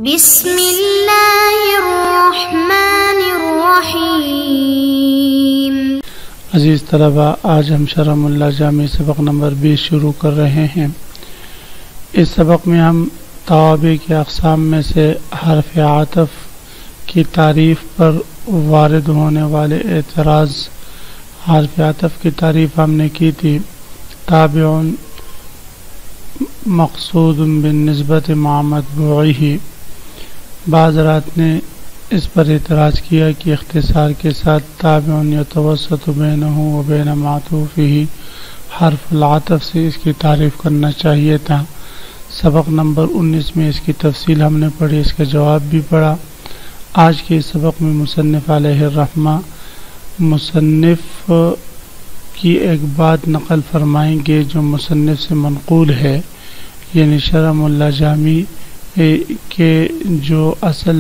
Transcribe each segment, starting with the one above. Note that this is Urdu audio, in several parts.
بسم اللہ الرحمن الرحیم۔ عزیز طلباء، آج ہم شرح ملا جامی سبق نمبر 20 شروع کر رہے ہیں۔ اس سبق میں ہم توابع کی اقسام میں سے حرف عطف کی تعریف پر وارد ہونے والے اعتراض۔ حرف عطف کی تعریف ہم نے کی تھی، تابع مقصود بالنسبت مع متبوعہ۔ بعض حضرات نے اس پر اعتراض کیا کہ اختصار کے ساتھ تابع یتوسط بینہ و بین معطوفہ حرف العطف سے اس کی تعریف کرنا چاہیے تھا۔ سبق نمبر 19 میں اس کی تفصیل ہم نے پڑھی، اس کا جواب بھی پڑھا۔ آج کے اس سبق میں مصنف علیہ الرحمہ مصنف کی ایک بات نقل فرمائیں گے جو مصنف سے منقول ہے، یعنی شرح ملا جامی کے جو اصل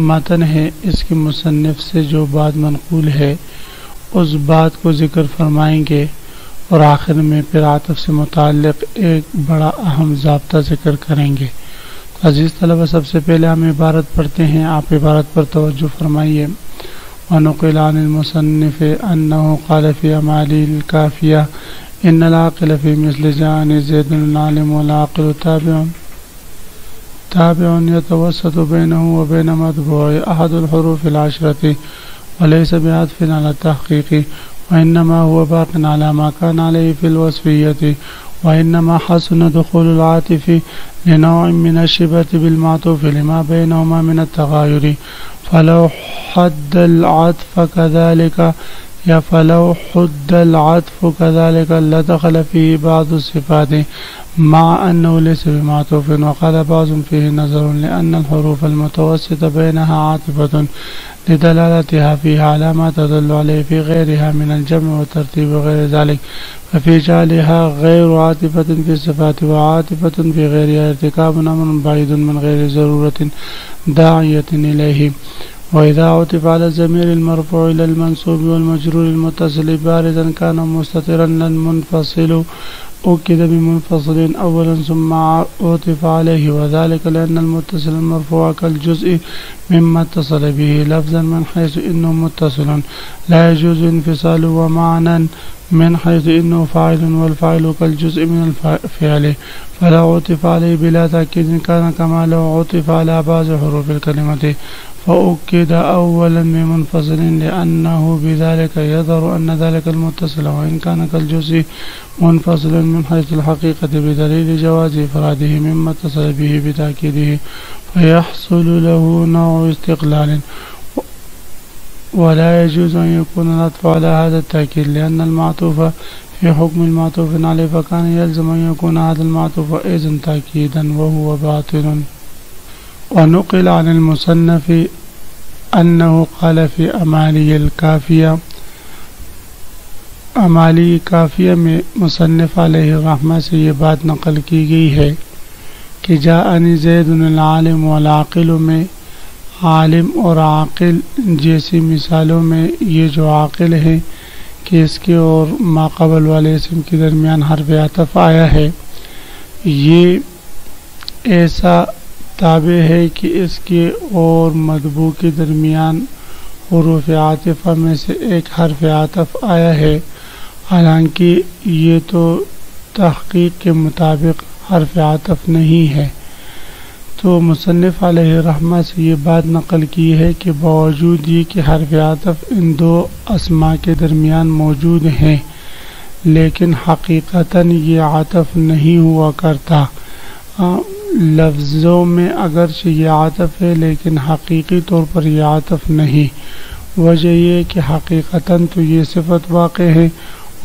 متن ہے اس کے مصنف سے جو بات منقول ہے اس بات کو ذکر فرمائیں گے، اور آخر میں پھر عطف سے متعلق ایک بڑا اہم ضابطہ ذکر کریں گے۔ عزیز طلبہ، سب سے پہلے ہم عبارت پڑھتے ہیں، آپ عبارت پر توجہ فرمائیے۔ وَنُقِلَ عَنِ الْمُصَنِّفِ أَنَّهُ قَالَ فِي أَمَالِهِ الْكَافِيَةِ إِنَّ الْعَاقِلَ فِي مِثْلِ جَاءَنِي زَيْدٌ الْعَالِمُ وَالْعَاقِلُ تابع يتوسط بينه وبين متبوعه أحد الحروف العشرة وليس بعطف على التحقيق، وإنما هو باق على ما كان عليه في الوصفية، وإنما حسن دخول العاطف لنوع من الشبهة بالمعطوف لما بينهما من التغاير، فلو حد العطف كذلك لدخل فيه بعض الصفات مع أنه ليس بمعطوف، وقال بعض فيه نظر لأن الحروف المتوسطة بينها عاطفة لدلالتها فيها على ما تدل عليه في غيرها من الجمع والترتيب وغير ذلك، ففي جعلها غير عاطفة في الصفات وعاطفة في غيرها ارتكاب أمر بعيد من غير ضرورة داعية إليه، وإذا عطف على الضمير المرفوع إلى المنصوب والمجرور المتصل باردا كان مستترا للمنفصل أكد بمنفصل أولا ثم عطف عليه، وذلك لأن المتصل المرفوع كالجزء مما اتصل به لفظا من حيث إنه متصل لا يجوز انفصاله، ومعنى من حيث إنه فاعل والفاعل كالجزء من الفعل، فلا عطف عليه بلا تأكيد كان كما لو عطف على بعض حروف الكلمة فأكد أولا بمنفصل لأنه بذلك يظهر أن ذلك المتصل وإن كان كالجزء منفصل من حيث الحقيقة بدليل جواز إفراده مما اتصل به بتأكيده، فيحصل له نوع استقلال، ولا يجوز أن يكون العطف على هذا التأكيد لأن المعطوف في حكم المعطوف عليه، فكان يلزم أن يكون هذا المعطوف إذن تأكيدا وهو باطل۔ ونقل عن المصنف أنه قال في أمالی الکافیہ، امالی کافیہ میں مصنف علیہ الرحمہ سے یہ بات نقل کی گئی ہے کہ جاءنی زید العالم والعاقل میں عالم اور عاقل جیسی مثالوں میں یہ جو عاقل ہے کہ اس کے اور ما قبل والے اسم کے درمیان حرف عطف آیا ہے، یہ ایسا تابع ہے کہ اس کے اور مطبوع کے درمیان حروف عاطفہ میں سے ایک حرف عطف آیا ہے، حالانکہ یہ تو تحقیق کے مطابق حرف عطف نہیں ہے۔ تو مصنف علیہ الرحمہ سے یہ بات نقل کی ہے کہ باوجود یہ کہ حرف عطف ان دو اسماء کے درمیان موجود ہیں، لیکن حقیقتاً یہ عطف نہیں ہوا کرتا۔ لفظوں میں اگرچہ یہ عطف ہے لیکن حقیقی طور پر یہ عطف نہیں۔ وجہ یہ کہ حقیقتاً تو یہ صفت واقع ہے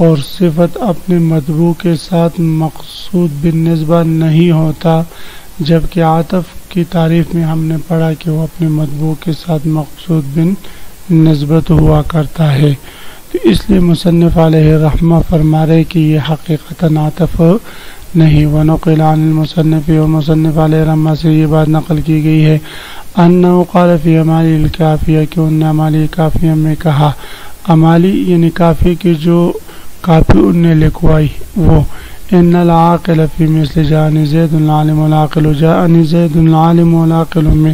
اور صفت اپنے مطبوع کے ساتھ مقصود بالنسبہ نہیں ہوتا، جبکہ عطف کی تعریف میں ہم نے پڑھا کہ وہ اپنے مطبوع کے ساتھ مقصود بالنسبت ہوا کرتا ہے۔ تو اس لیے مصنف علیہ الرحمہ فرما رہے کہ یہ حقیقتاً عطف نہیں۔ ونقل عن المصنف، اور مصنف علیہ الرحمہ سے یہ بات نقل کی گئی ہے انہو قال فی امالی الکافیہ، کہ انہوں نے امالی کافیہ میں کہا، امالی یعنی کافی کی جو کافی انہیں لکھوائی وہ، ان العاقل فی مثل جاءنی زید العالم والعاقل جاءنی زید العالم والعاقل میں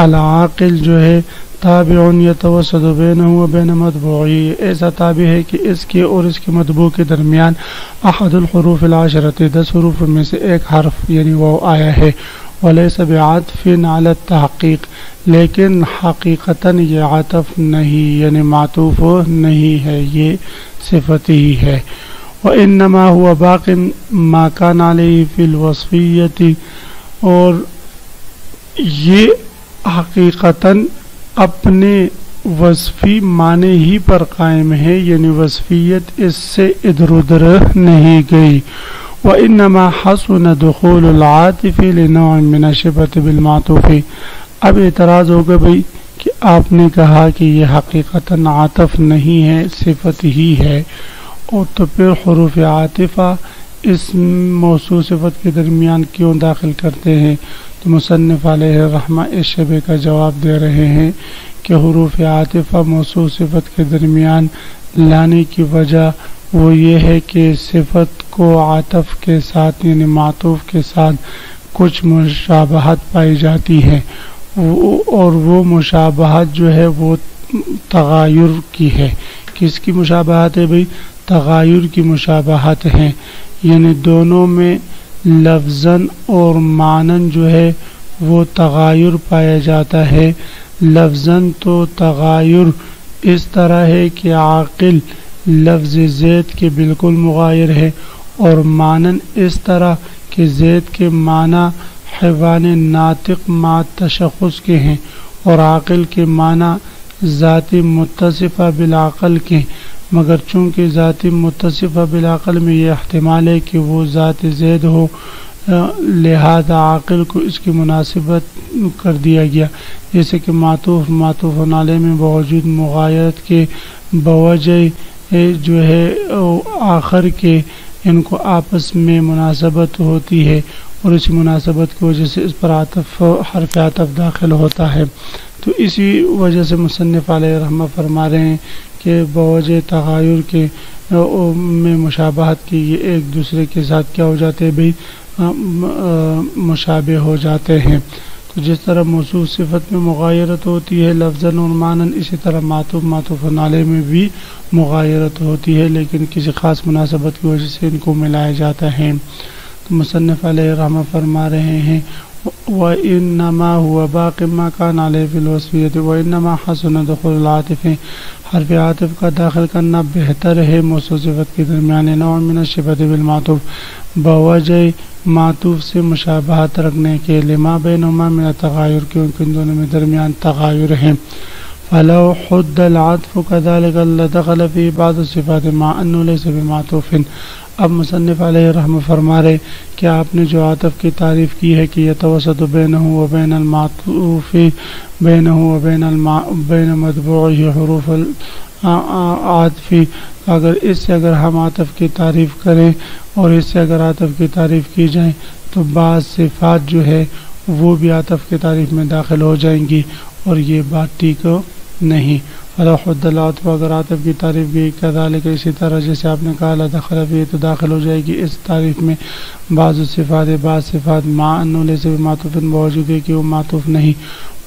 العاقل جو ہے تابع یتوسط بینہ و بین مطبوعی، ایسا تابع ہے کہ اس کے اور اس کے مطبوع کے درمیان احد الحروف العشرۃ 10 حروف میں سے ایک حرف یعنی وہ آیا ہے، ولیس بعطف علی التحقیق، لیکن حقیقتاً یہ عطف نہیں یعنی معطوف نہیں ہے، یہ صفت ہی ہے۔ وانما هو باق ما كان علیہ فی الوصفیۃ، اور یہ حقیقتاً اپنے وصفی معنی ہی پر قائم ہے، یعنی وصفیت اس سے ادھر ادھر نہیں گئی۔ وانما حسن دخول العاطف لنوع من الشبهة بالمعطوف، اب اعتراض ہوگا بھئی کہ آپ نے کہا کہ یہ حقیقتاً عاطف نہیں ہے، صفت ہی ہے، اور تو پھر حروف عاطفہ اس موصوف صفت کے درمیان کیوں داخل کرتے ہیں؟ تو مصنف علیہ الرحمہ اس شبہ کا جواب دے رہے ہیں کہ حروف عاطفہ موصوف صفت کے درمیان لانے کی وجہ وہ یہ ہے کہ صفت کو عاطف کے ساتھ یعنی معطوف کے ساتھ کچھ مشابہت پائی جاتی ہے، اور وہ مشابہت جو ہے وہ تغایر کی ہے۔ کس کی مشابہت ہے بھئی؟ تغایر کی مشابہت ہیں، یعنی دونوں میں لفظاً اور معناً جو ہے وہ تغایر پایا جاتا ہے۔ لفظاً تو تغایر اس طرح ہے کہ عاقل لفظ زید کے بالکل مغایر ہے، اور معناً اس طرح کہ زید کے معنی حیوان ناطق ما تشخص کے ہیں، اور عاقل کے معنی ذات متصفہ بالعقل کے، مگر چونکہ ذات متصفہ بالعقل میں یہ احتمال ہے کہ وہ ذات زید ہو، لہذا عاقل کو اس کی مناسبت کر دیا گیا، جیسے کہ معطوف علیہ میں باوجود مغایرت کے بوجہ جو ہے آخر کے ان کو آپس میں مناسبت ہوتی ہے، اور اسی مناسبت کی وجہ سے اس پر حرف عطف داخل ہوتا ہے۔ تو اسی وجہ سے مصنف علیہ رحمہ فرما رہے ہیں کہ بوجہ تغایر کے میں مشابہت کی یہ ایک دوسرے کے ساتھ کیا ہو جاتے ہیں بھئی مشابہ ہو جاتے ہیں۔ تو جس طرح موصوف صفت میں مغایرت ہوتی ہے لفظاً اور معناً، اسی طرح معطوف علیہ میں بھی مغایرت ہوتی ہے، لیکن کسی خاص مناسبت کی وجہ سے ان کو ملایا جاتا ہے۔ تو مصنف علیہ رحمہ فرما رہے ہیں وَإِنَّمَا هُوَ بَاقٍ مَا كَانَ عَلَيْهِ فِي الْوَصْفِيَّةِ وَإِنَّمَا حَسُنَ دُخُولُ الْعَاطِفِ، حرف عاطف کا داخل کرنا بہتر ہے موصوف صفت کے درمیان نوع من الشبہۃ بالمعطوف، بوجہ معطوف سے مشابہت رکھنے کے، لما بینہما من التغایر، کیونکہ ان دونوں میں درمیان تغایر ہیں۔ فلو حد العطف كذلك لدخل فی بعض الصفات مع انه ليس بمعطوف۔ اب مصنف علیہ رحمہ فرما رہے کہ آپ نے جو عطف کی تعریف کی ہے کہ یتوسط بینہ و بین المعطوف بینہ و بین مطبوعہ حروف العطف، اگر ہم عطف کی تعریف کریں اور اس سے اگر عطف کی تعریف کی جائیں تو بعض صفات جو ہے وہ بھی عطف کی تعریف میں داخل ہو جائیں گی، اور یہ بات ٹھیک نہیں۔ فلو حد العطف، اگر عطف کی تعریف کی کذالک اسی طرح جیسے آپ نے کہا لدخل فیہ، تو داخل ہو جائے گی اس تعریف میں بعض صفات مع انه ليس بمعطوف، باوجود کہ وہ معطوف نہیں۔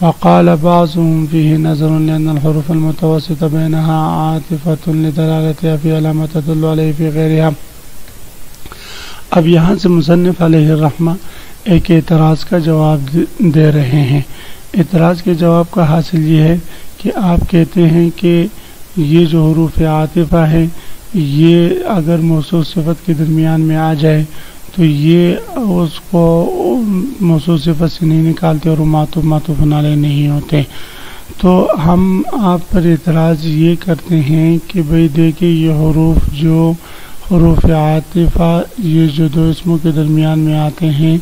وقال بعضهم فيه نظر لأن الحروف المتوسطة بينها عاطفة لدلالتها في علامة تدل عليه في غيرها۔ اب یہاں سے مصنف علیہ الرحمہ ایک اعتراض کا جواب دے رہے ہیں۔ اعتراض کے جواب کا حاصل یہ ہے کہ آپ کہتے ہیں کہ یہ جو حروف عاطفہ ہے یہ اگر موصوف صفت کے درمیان میں آ جائے تو یہ اس کو موصوف صفت سے نہیں نکالتے اور معطوف علیہ نہیں ہوتے۔ تو ہم آپ پر اعتراض یہ کرتے ہیں کہ بھئی دیکھیں یہ حروف عاطفہ یہ جو دو اسموں کے درمیان میں آتے ہیں،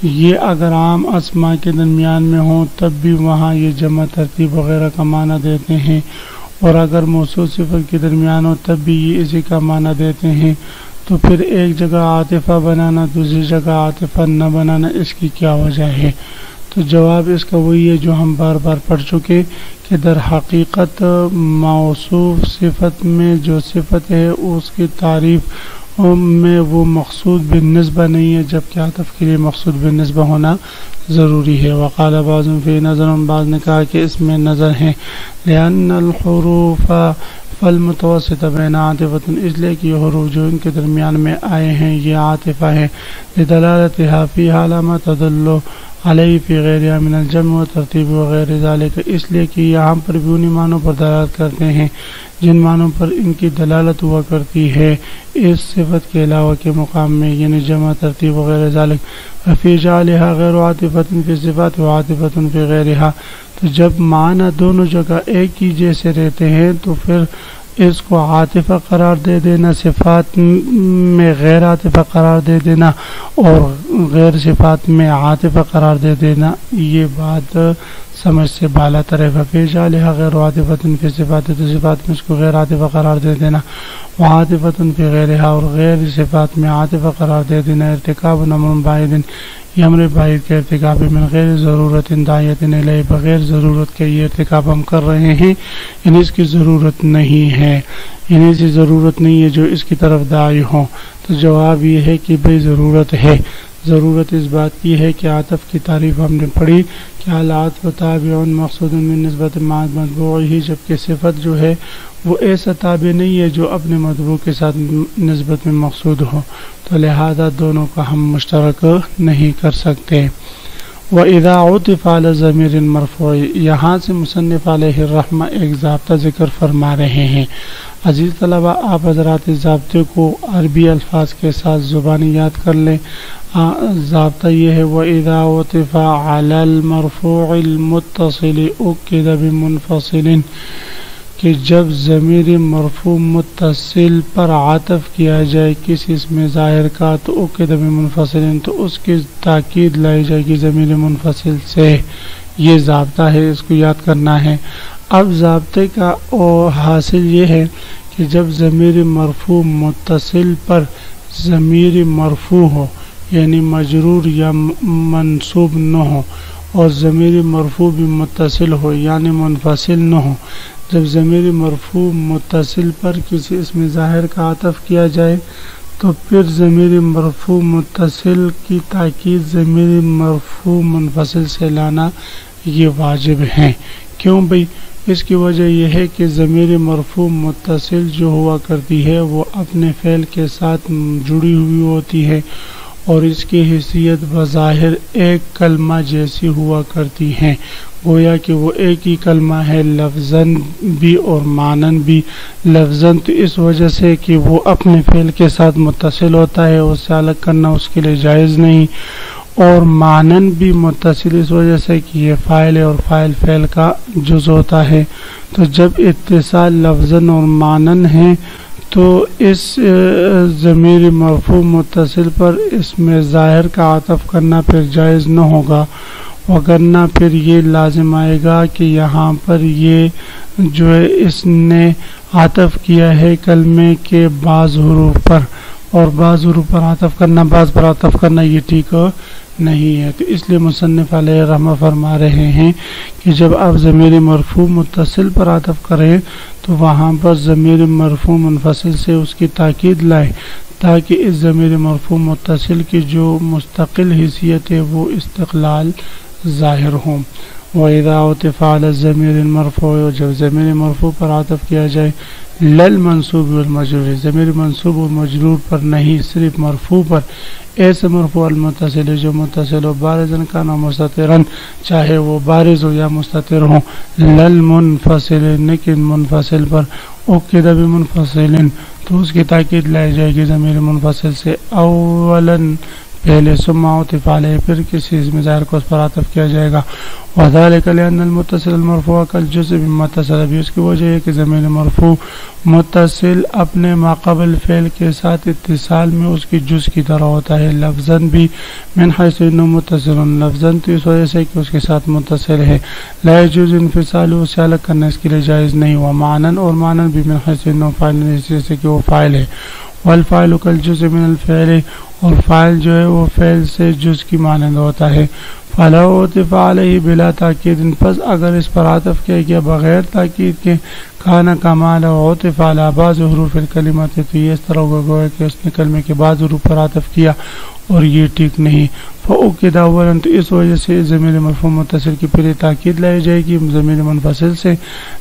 یہ اگر عام اسماء کے درمیان میں ہوں تب بھی وہاں یہ جمع ترتیب وغیرہ کا معنی دیتے ہیں، اور اگر موصوف صفت کے درمیان ہو تب بھی یہ اسی کا معنی دیتے ہیں، تو پھر ایک جگہ عاطفہ بنانا دوسری جگہ عاطفہ نہ بنانا اس کی کیا وجہ ہے؟ تو جواب اس کا وہی ہے جو ہم بار بار پڑھ چکے کہ در حقیقت موصوف صفت میں جو صفت ہے اس کی تعریف میں وہ مقصود بالنسبہ نہیں ہے، جبکہ عطف کے لیے مقصود بالنسبہ ہونا ضروری ہے۔ وقال بعض فی نظر، بعض نے کہا کہ اس میں نظر ہے، لأن الحروف فالمتوسط بین عاطفۃ، اس لیے کہ یہ حروف جو ان کے درمیان میں آئے ہیں یہ عاطفہ ہے، لدلالتها فی علی ما تدل علیہ فی غیرها من الجمع والترتیب وغیر ذالک، اس لیے کہ یہاں پر بھی انہی معنوں پر دلالت کرتے ہیں جن معنوں پر ان کی دلالت ہوا کرتی ہے اس صفت کے علاوہ کے مقام میں، یعنی جمع، ترتیب وغیر ذالک۔ وفی جعلها غیر عاطفۃ فی صفات وعاطفۃ فی غیرها، تو جب معنی دونوں جگہ ایک ہی جیسے رہتے ہیں تو پھر اس کو عاطفہ قرار دے دینا، صفات میں غیر عاطفہ قرار دے دینا اور غیر صفات میں عاطفہ قرار دے دینا، یہ بات سمجھ سے بالا تر ہے۔ ففی جعلها غیر عاطفۃ فی صفات، تو صفات میں اس کو غیر عاطفہ قرار دے دینا، وعاطفۃ فی غیرها، اور غیر صفات میں عاطفہ قرار دے دینا، ارتکاب امر بعید، یہ امر بعید کے ارتکاب من غیر ضرورت داعیۃ الیہ، بغیر ضرورت کے یہ ارتکاب ہم کر رہے ہیں، یعنی اس کی ضرورت نہیں ہے، یعنی اس کی ضرورت نہیں ہے جو اس کی طرف داعی ہوں۔ تو جواب یہ ہے کہ بھئی ضرورت ہے، ضرورت اس بات کی ہے کہ عطف کی تعریف ہم نے پڑھی کہ العطف تابع مقصود من نسبت مع متبوعہ، جبکہ صفت جو ہے وہ ایسا تابع نہیں ہے جو اپنے متبوع کے ساتھ نسبت میں مقصود ہو، تو لہذا دونوں کا ہم مشترک نہیں کر سکتے۔ وَإِذَا عُطِفَ عَلَى ضَمِيرٍ مَرْفُوعٍ، یہاں سے مصنف علیہ الرحمہ ایک ضابطہ ذکر فرما رہے ہیں۔ عزیز طلبہ، آپ حضرات اس ضابطے کو عربی الفاظ کے ساتھ زبانی یاد کر لیں۔ ضابطہ یہ ہے وَإِذَا عُطِفَ عَلَى الْمَرْفُوعِ الْمُتَّصِلِ أُكِّدَ بِمُنْفَصِلٍ، کہ جب ضمیر مرفوع متصل پر عطف کیا جائے کسی اسم ظاہر کا تو اُکِّدَ بِمُنْفَصِلٍ، تو اس کی تاکید لائی جائے گی ضمیر منفصل سے، یہ ضابطہ ہے، اس کو یاد کرنا ہے۔ اب ضابطے کا حاصل یہ ہے کہ جب ضمیر مرفوع متصل پر ضمیر مرفوع ہو، یعنی مجرور یا منصوب نہ ہو، اور ضمیر مرفوع بھی متصل ہو یعنی منفصل نہ ہو، جب ضمیر مرفوع متصل پر کسی اسم ظاہر کا عطف کیا جائے تو پھر ضمیر مرفوع متصل کی تاکید ضمیر مرفوع منفصل سے لانا یہ واجب ہے۔ کیوں بھئی؟ اس کی وجہ یہ ہے کہ ضمیر مرفوع متصل جو ہوا کرتی ہے وہ اپنے فعل کے ساتھ جڑی ہوئی ہوتی ہے اور اس کی حیثیت بظاہر ایک کلمہ جیسی ہوا کرتی ہے، گویا کہ وہ ایک ہی کلمہ ہے لفظاً بھی اور معناً بھی۔ لفظاً تو اس وجہ سے کہ وہ اپنے فعل کے ساتھ متصل ہوتا ہے، اس سے الگ کرنا اس کے لیے جائز نہیں، اور معناً بھی متصل اس وجہ سے کہ یہ فاعل ہے اور فاعل فعل کا جز ہوتا ہے۔ تو جب اتصال لفظاً اور معناً ہے تو اس ضمیر مرفوع متصل پر اسم ظاہر کا عطف کرنا پھر جائز نہ ہوگا، وگرنہ پھر یہ لازم آئے گا کہ یہاں پر یہ جو ہے اس نے عطف کیا ہے کلمے کے بعض حروف پر، اور بعض حروف پر عطف کرنا، بعض پر عطف کرنا یہ ٹھیک نہیں ہے۔ تو اس لیے مصنف علیہ رحمہ فرما رہے ہیں کہ جب آپ ضمیر مرفوع متصل پر عطف کریں تو وہاں پر ضمیر مرفوع منفصل سے اس کی تاکید لائیں تاکہ اس ضمیر مرفوع متصل کی جو مستقل حیثیت ہے وہ استقلال ظاہر ہوں۔ وَإِذَا عُطِفَ عَلَى الضَّمِيرِ الْمَرْفُوعِ، جب ضمیر مرفوع پر عطف کیا جائے للمنصوب والمجرور، ضمیر منصوب اور مجرور پر نہیں، صرف مرفوع پر، ایسے مرفوع المتصل ہے جو متصل ہو، بارزن کا نہ مستترن، چاہے وہ بارز ہو یا مستتر ہو، للمنفصل لیکن منفصل پر، اُکِّدَ بِمُنْفَصِلٍ، تو اس کی تاکید لائی جائے گی ضمیر منفصل سے اولاً پہلے، ثم عطف علیہ پھر کسی اسم ظاہر کو اس پر عطف کیا جائے گا۔ وذلك لأن المتصل المرفوع كالجزء مما اتصل به، اس کی وجہ ہے کہ ضمیر مرفوع متصل اپنے ماقبل فعل کے ساتھ اتصال میں اس کی جز کی طرح ہوتا ہے، لفظاً بھی من حیث انه متصل، لفظاً تو اس وجہ سے کہ اس کے ساتھ متصل ہے، لا يجوز انفصال، اسے الگ کرنا اس کے لیے جائز نہیں، ومعنن اور معنن بھی من حیث انه فاعل، اس سے کہ وہ فاعل ہے، والفاعل كالجزء من الفعل، اور فاعل جو ہے وہ فعل سے جز کی مانند ہوتا ہے، فلو عطف علیہ بلا تاکید، پس اگر اس پر عطف کیا گیا بغیر تاکید کے، کانا کمال عطف علی بعض حروف الکلمات، تو یہ اس طرح ہوگا گویا کہ اس نے کلمے کے بعض حروف پر عطف کیا اور یہ ٹھیک نہیں۔ فأُكِّدَ اولا، تو اس وجہ سے ضمیر مرفوع متصل کی پھر تاکید لائی جائے گی ضمیر منفصل سے،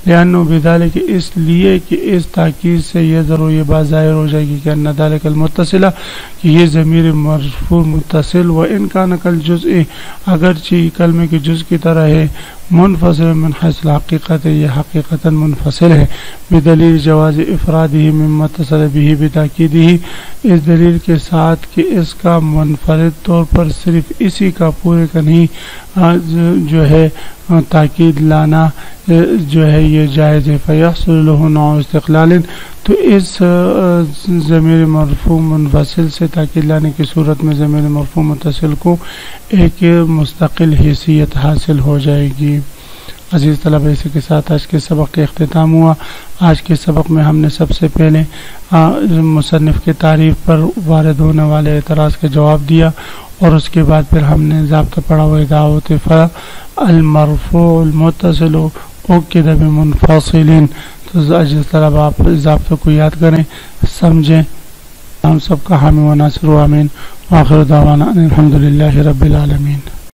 لأنه بذلك، اس لیے کہ اس تاکید سے یہ ضرور یہ بات ظاہر ہو جائے گی کہ ان ذلك المتصلہ، کہ یہ ضمیر مرفوع متصل وان کان کالجزء، اگرچہ کلمے کے جز کی طرح ہے، منفصل من حیث الحقیقت، یہ حقیقتا منفصل ہے، بدلیل جواز افرادہ مما اتصل به بتاکیدہ، اس دلیل کے ساتھ کہ اس کا منفرد طور پر صرف اسی کا پورے کا نہیں جو ہے تاکید لانا جو ہے یہ جائز ہے۔ فیحصل له نوع استقلال، تو اس ضمیر مرفوع منفصل سے تاکید لانے کی صورت میں ضمیر مرفوع متصل کو ایک مستقل حیثیت حاصل ہو جائے گی۔ عزیز طلبہ، اسی کے ساتھ آج کے سبق کا اختتام ہوا۔ آج کے سبق میں ہم نے سب سے پہلے مصنف کے تعریف پر وارد ہونے والے اعتراض کا جواب دیا، اور اس کے بعد پھر ہم نے ضابطہ پڑھا ہوا اذا عطف المرفوع المتصل اُكِّدَ بمنفصل۔ تو عزیز طلبہ، آپ ضابطوں کو یاد کریں، سمجھیں۔ ہم سب کا حامی و ناصر و آمین، وآخر دعوانا ان الحمد للہ رب العالمین۔